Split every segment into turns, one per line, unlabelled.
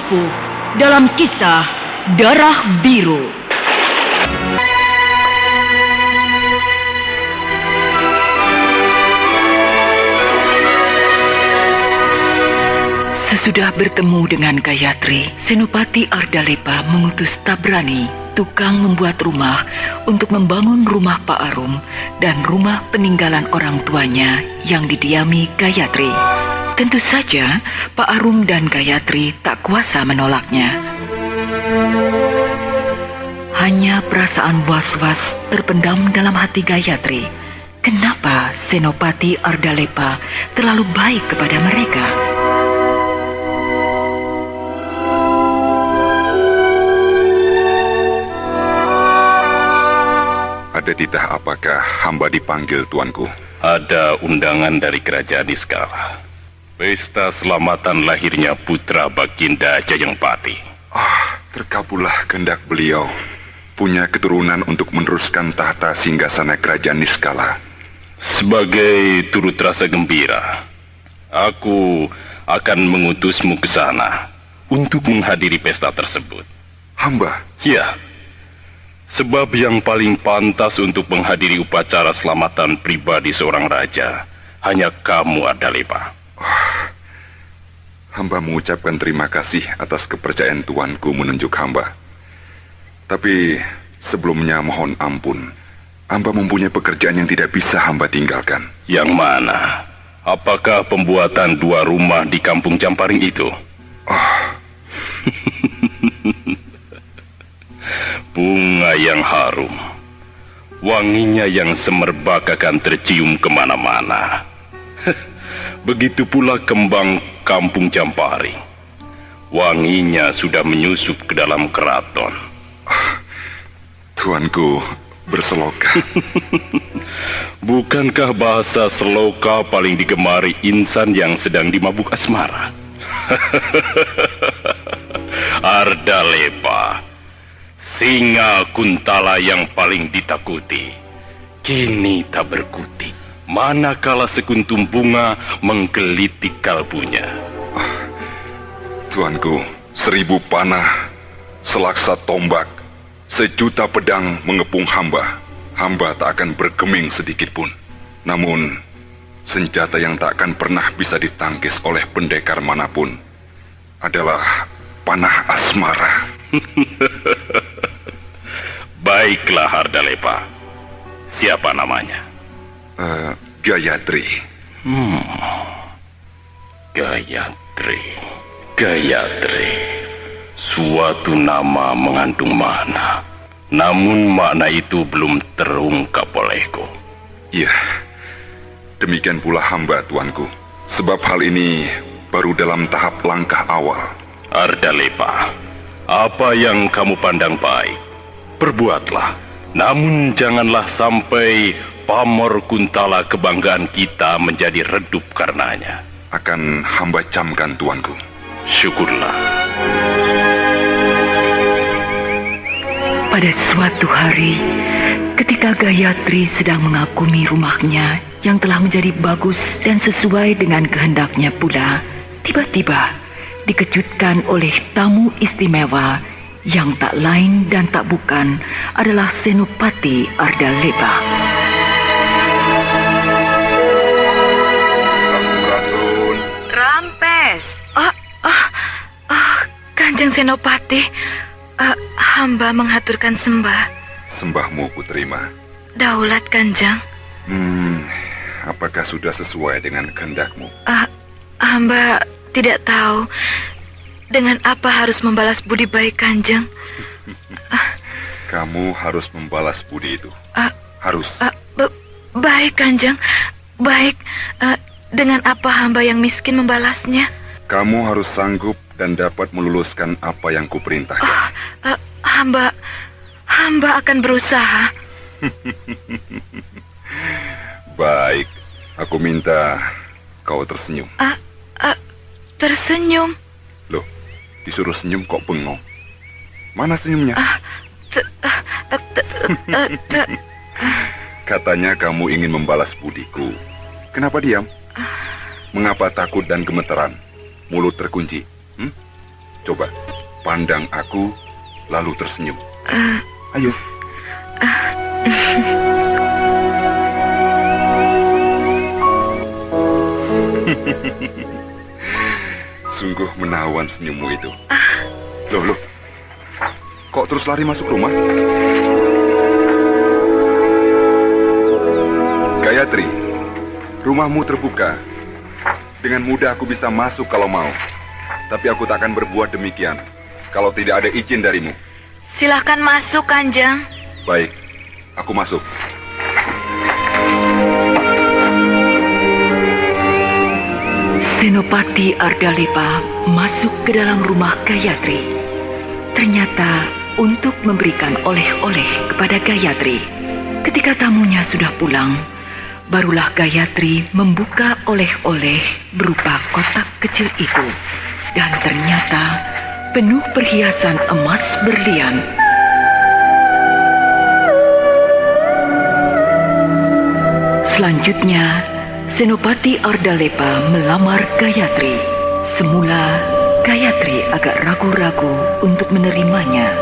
Sepuh dalam kisah Darah Biru.
Sesudah bertemu dengan Gayatri, Senopati Ardalepa mengutus Tabrani, tukang membuat rumah, untuk membangun rumah Pak Arum dan rumah peninggalan orang tuanya yang didiami Gayatri. Tentu saja Pak Arum dan Gayatri tak kuasa menolaknya. Hanya perasaan was-was terpendam dalam hati Gayatri. Kenapa Senopati Ardalepa terlalu baik kepada mereka?
Ada titah apakah hamba dipanggil, tuanku?
Ada undangan dari kerajaan Niskala. Pesta selamatan lahirnya putra Baginda Jayengpati.
Terkabulah kehendak beliau punya keturunan untuk meneruskan tahta singgasana kerajaan Niskala.
Sebagai turut rasa gembira, aku akan mengutusmu ke sana untuk menghadiri pesta tersebut.
Hamba?
Ya. Sebab yang paling pantas untuk menghadiri upacara selamatan pribadi seorang raja hanya kamu, Ardalepa.
Hamba mengucapkan terima kasih atas kepercayaan tuanku menunjuk hamba. Tapi sebelumnya mohon ampun, hamba mempunyai pekerjaan yang tidak bisa hamba tinggalkan.
Yang mana? Apakah pembuatan 2 rumah di kampung Camparing itu? Bunga yang harum, wanginya yang semerbak akan tercium kemana-mana. Begitu pula kembang kampung Camparing. Wanginya sudah menyusup ke dalam keraton.
Tuanku berseloka.
Bukankah bahasa seloka paling digemari insan yang sedang dimabuk asmara? Ardalepa, singa Kuntala yang paling ditakuti, kini tak berkutik, manakala sekuntum bunga menggelitik kalbunya.
Tuanku, 1000 panah, selaksa tombak, 1.000.000 pedang mengepung hamba. Hamba tak akan bergeming sedikit pun. Namun, senjata yang tak akan pernah bisa ditangkis oleh pendekar manapun adalah panah asmara.
Baiklah, Ardalepa. Siapa namanya?
Gayatri.
Gayatri. Suatu nama mengandung makna. Namun makna itu belum terungkap olehku.
Iya, demikian pula hamba, tuanku. Sebab hal ini baru dalam tahap langkah awal.
Ardalepa, apa yang kamu pandang baik, perbuatlah. Namun janganlah sampai pamor Kuntala kebanggaan kita menjadi redup karenanya.
Akan hamba camkan, tuanku.
Syukurlah.
Pada suatu hari, ketika Gayatri sedang mengagumi rumahnya yang telah menjadi bagus dan sesuai dengan kehendaknya pula, tiba-tiba dikejutkan oleh tamu istimewa yang tak lain dan tak bukan adalah Senopati Ardalepa.
Sampurasun.
Rampes. Kanjeng Senopati, hamba menghaturkan sembah.
Sembahmu kuterima.
Daulat, Kanjeng.
Apakah sudah sesuai dengan kehendakmu?
Hamba tidak tahu dengan apa harus membalas budi baik Kanjeng.
Kamu harus membalas budi itu. Harus.
Baik, Kanjeng. Baik. Dengan apa hamba yang miskin membalasnya?
Kamu harus sanggup dan dapat meluluskan apa yang kuperintahkan.
Hamba akan berusaha.
Baik, aku minta kau tersenyum.
Tersenyum?
Loh, disuruh senyum kok bengong? Mana senyumnya? Katanya kamu ingin membalas budiku. Kenapa diam? Mengapa takut dan gemeteran? Mulut terkunci? Coba, pandang aku, lalu tersenyum. Ayo. Sungguh menawan senyummu itu. Loh. Kok terus lari masuk rumah? Gayatri, rumahmu terbuka. Dengan mudah aku bisa masuk kalau mau. Tapi aku tak akan berbuat demikian kalau tidak ada izin darimu.
Silakan masuk, Kanjeng.
Baik, aku masuk.
Senopati Ardalepa masuk ke dalam rumah Gayatri. Ternyata untuk memberikan oleh-oleh kepada Gayatri. Ketika tamunya sudah pulang, barulah Gayatri membuka oleh-oleh berupa kotak kecil itu. Dan ternyata penuh perhiasan emas berlian. Selanjutnya, Senopati Ardalepa melamar Gayatri. Semula, Gayatri agak ragu-ragu untuk menerimanya.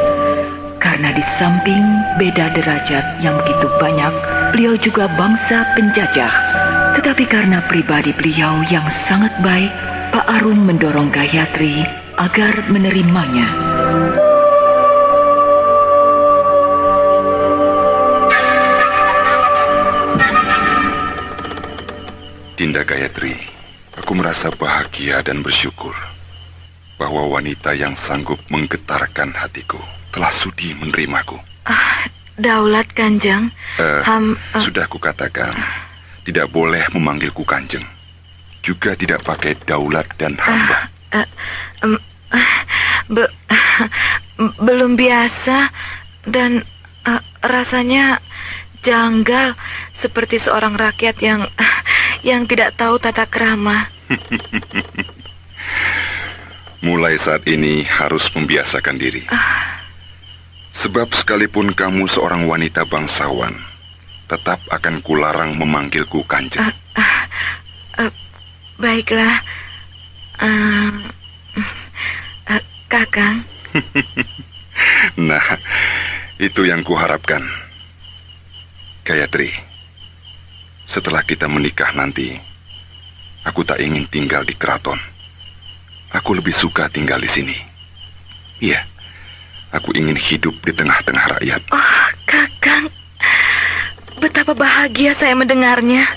Karena di samping beda derajat yang begitu banyak, beliau juga bangsa penjajah. Tetapi karena pribadi beliau yang sangat baik, Pak Arum mendorong Gayatri agar menerimanya.
Dinda Gayatri, aku merasa bahagia dan bersyukur bahwa wanita yang sanggup menggetarkan hatiku telah sudi menerimaku.
Daulat, Kanjeng.
Sudah kukatakan, tidak boleh memanggilku Kanjeng. Juga tidak pakai daulat dan hamba.
Belum biasa dan rasanya janggal seperti seorang rakyat yang tidak tahu tata krama.
Mulai saat ini harus membiasakan diri. Sebab sekalipun kamu seorang wanita bangsawan, tetap akan kularang memanggilku Kanjeng.
Baiklah, Kakang.
Nah, itu yang kuharapkan. Gayatri, setelah kita menikah nanti, aku tak ingin tinggal di keraton. Aku lebih suka tinggal di sini. Iya, aku ingin hidup di tengah-tengah rakyat.
Oh, Kakang, betapa bahagia saya mendengarnya.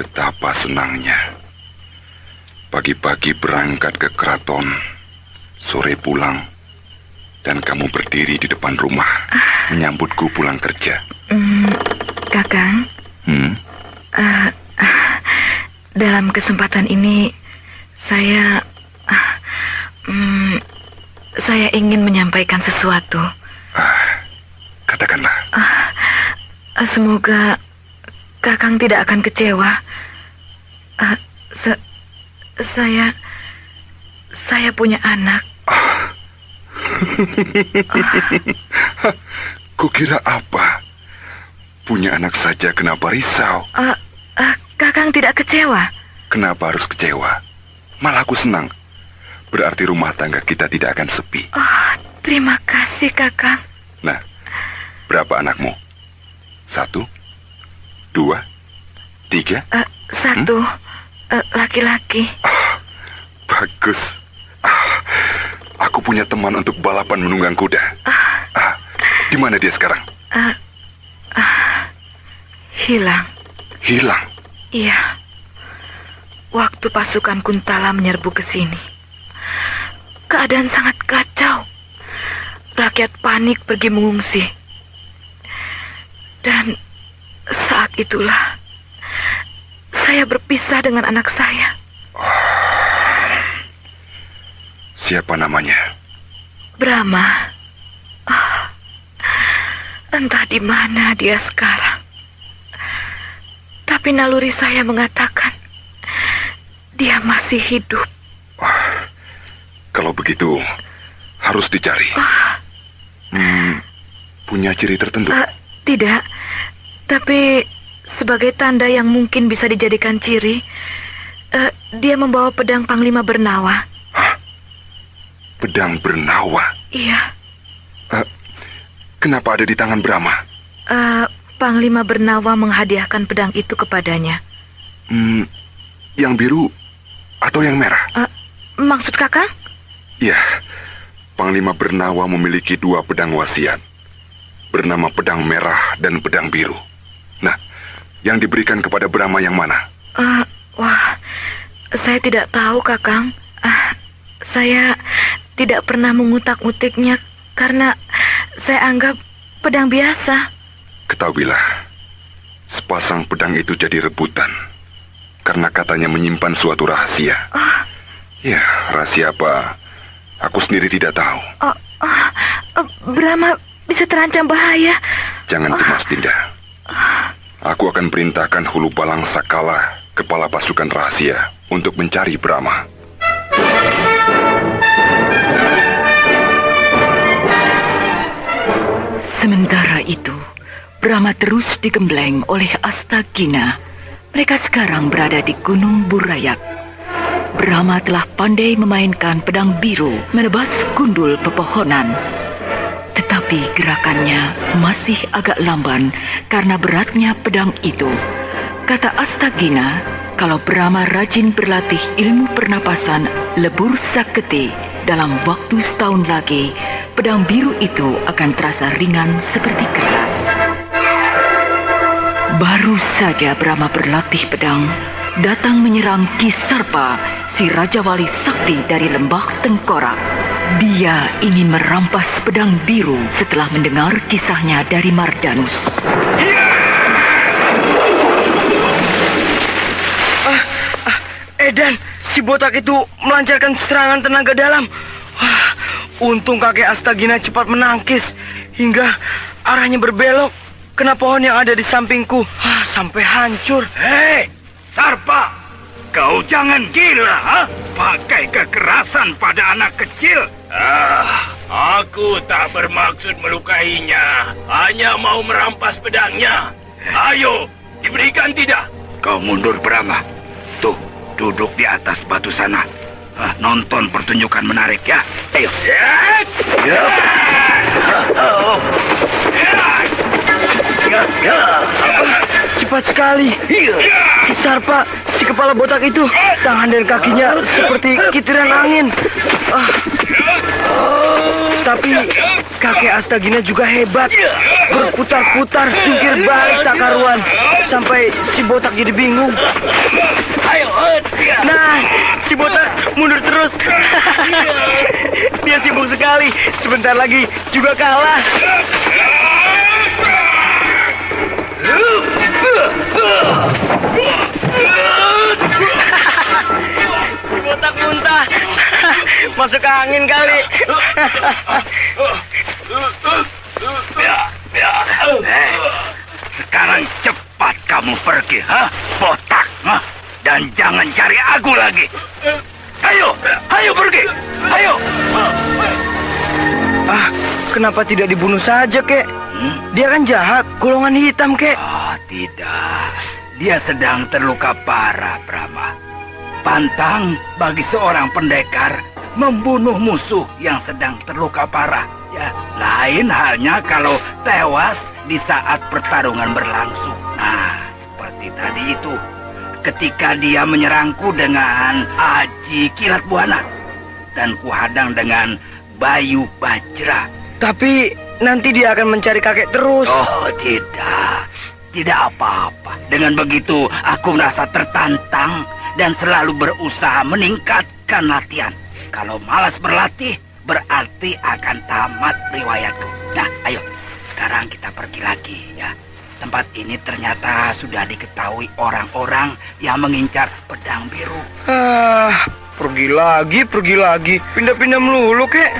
Betapa senangnya. Pagi-pagi berangkat ke keraton, sore pulang, dan kamu berdiri di depan rumah menyambutku pulang kerja.
Kakang, dalam kesempatan ini saya ingin menyampaikan sesuatu.
Katakanlah.
Semoga Kakang tidak akan kecewa. Saya punya anak.
Kukira apa? Punya anak saja kenapa risau?
Kakang tidak kecewa?
Kenapa harus kecewa? Malah aku senang. Berarti rumah tangga kita tidak akan sepi.
Terima kasih, Kakang.
Nah, berapa anakmu? 1, 2, 3?
1, laki-laki.
Bagus. Aku punya teman untuk balapan menunggang kuda. Di mana dia sekarang?
Hilang.
Hilang?
Iya. Waktu pasukan Kuntala menyerbu ke sini, keadaan sangat kacau. Rakyat panik pergi mengungsi. Dan saat itulah saya berpisah dengan anak saya.
Siapa namanya?
Brahma. Entah di mana dia sekarang. Tapi naluri saya mengatakan dia masih hidup.
Kalau begitu harus dicari. Punya ciri tertentu?
Tidak. Tapi sebagai tanda yang mungkin bisa dijadikan ciri, dia membawa pedang Panglima Bernawa.
Pedang bernawa.
Iya.
Kenapa ada di tangan Brahma?
Panglima Bernawa menghadiahkan pedang itu kepadanya.
Yang biru atau yang merah?
Maksud Kakang?
Ya, Panglima Bernawa memiliki 2 pedang wasiat, bernama pedang merah dan pedang biru. Nah, yang diberikan kepada Brahma yang mana?
Wah, saya tidak tahu, Kakang. Saya tidak pernah mengutak-utiknya karena saya anggap pedang biasa.
Ketahuilah, sepasang pedang itu jadi rebutan karena katanya menyimpan suatu rahasia. Ya, rahasia apa? Aku sendiri tidak tahu.
Brahma bisa terancam bahaya.
Jangan cemas, Dinda. Aku akan perintahkan Hulu Balang Sakala, kepala pasukan rahasia, untuk mencari Brahma.
Sementara itu, Brahma terus digembleng oleh Astagina. Mereka sekarang berada di Gunung Burayak. Brahma telah pandai memainkan pedang biru menebas gundul pepohonan. Tetapi gerakannya masih agak lamban karena beratnya pedang itu. Kata Astagina, kalau Brahma rajin berlatih ilmu pernapasan lebur saketi, dalam waktu setahun lagi, pedang biru itu akan terasa ringan seperti keras. Baru saja Brahma berlatih pedang, datang menyerang Ki Sarpa, si Raja Wali Sakti dari Lembah Tengkorak. Dia ingin merampas pedang biru setelah mendengar kisahnya dari Mardanus.
Edan, si botak itu melancarkan serangan tenaga dalam. Wah, untung kakek Astagina cepat menangkis hingga arahnya berbelok kena pohon yang ada di sampingku. Sampai hancur.
Hei, Sarpa, kau jangan gila, ha? Pakai kekerasan pada anak kecil. Aku tak bermaksud melukainya, hanya mau merampas pedangnya. Ayo, diberikan tidak? Kau mundur, Brahma. Tuh, duduk di atas batu sana. Nonton pertunjukan menarik ya. Ayo.
Cepat sekali. Ki Sarpa, si kepala botak itu, tangan dan kakinya seperti kitiran angin. Tapi kakek Astagina juga hebat. Berputar-putar, jungkir balik tak karuan, sampai si botak jadi bingung. Nah, si botak mundur terus. Dia sibuk sekali. Sebentar lagi juga kalah. Si botak muntah. Masuk angin kali.
Sekarang cepat kamu pergi, botak, dan jangan cari aku lagi. Ayo pergi, ayo.
Kenapa tidak dibunuh saja, kek? Dia kan jahat, golongan hitam, kek.
Tidak, dia sedang terluka parah, Brahma. Pantang bagi seorang pendekar membunuh musuh yang sedang terluka parah. Ya, lain halnya kalau tewas di saat pertarungan berlangsung. Nah, seperti tadi itu, ketika dia menyerangku dengan aji kilat buana dan kuhadang dengan bayu bajra.
Tapi nanti dia akan mencari kakek terus.
Oh, tidak apa-apa. Dengan begitu, aku merasa tertantang dan selalu berusaha meningkatkan latihan. Kalau malas berlatih, berarti akan tamat riwayatku. Nah, ayo, sekarang kita pergi lagi ya. Tempat ini ternyata sudah diketahui orang-orang yang mengincar pedang biru.
Pergi lagi. Pindah-pindah melulu, kek.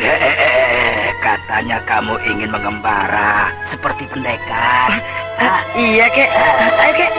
Katanya kamu ingin mengembara seperti pendekar.
Iya, kek. Ayo, kek.